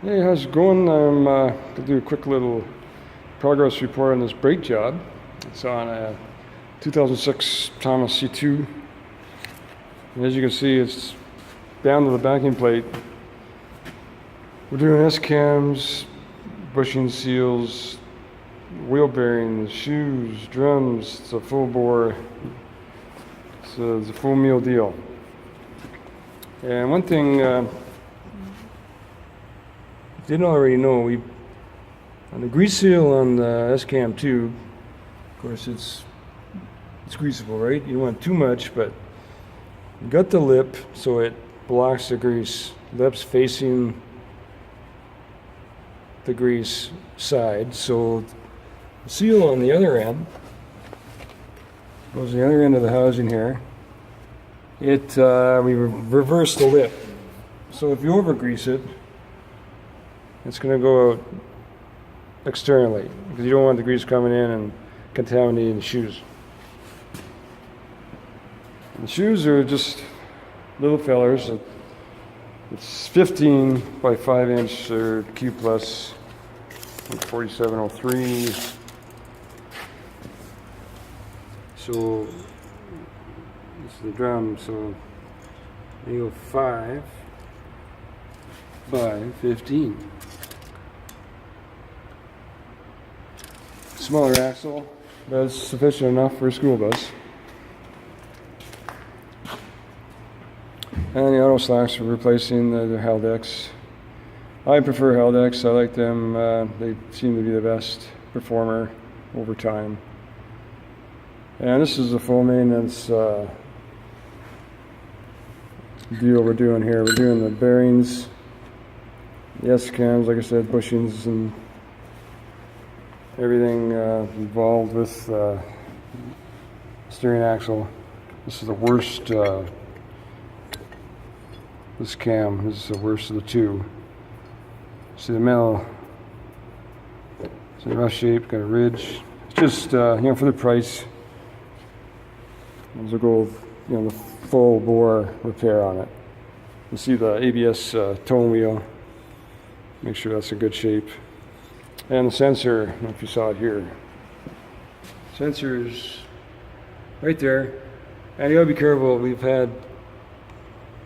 Hey, how's it going? I'm gonna do a quick little progress report on this brake job. It's on a 2006 Thomas C2. And as you can see, it's down to the backing plate. We're doing S-cams, bushing seals, wheel bearings, shoes, drums. It's a full bore. It's a full meal deal. And one thing didn't already know, we on the grease seal on the S-cam tube, of course it's greasable, right? You don't want too much, but you got the lip so it blocks the grease. Lips facing the grease side, so the seal on the other end goes the other end of the housing here. We reverse the lip, so if you over grease it, it's going to go out externally because you don't want the grease coming in and contaminating the shoes. And the shoes are just little fellers. It's 15 by 5 inch or Q plus 4703. So this is the drum. So you go 5 by 15. Smaller axle, but it's sufficient enough for a school bus. And the auto slacks are replacing the Haldex. I prefer Haldex. I like them. They seem to be the best performer over time. And this is a full maintenance deal we're doing here. We're doing the bearings, the S-cams, like I said, bushings, and everything involved with steering axle. This is the worst. This cam this is the worst of the two. See the metal? It's in rough shape, got a ridge. It's just for the price, we'll go the full bore repair on it. You see the ABS tone wheel. Make sure that's in good shape. And the sensor, I don't know if you saw it here. Sensor's right there. And you gotta be careful. We've had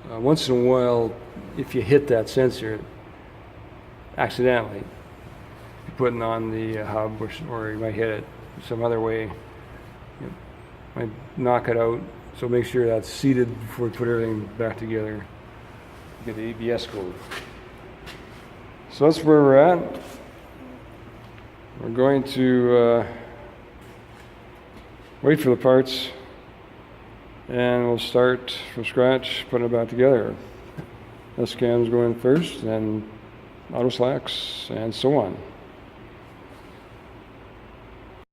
once in a while, if you hit that sensor accidentally, you're putting on the hub, or you might hit it some other way, you might knock it out. So make sure that's seated before you put everything back together. Get the ABS code. So that's where we're at. We're going to wait for the parts, and we'll start from scratch, putting it back together. S-cam's going first, and auto slacks, and so on.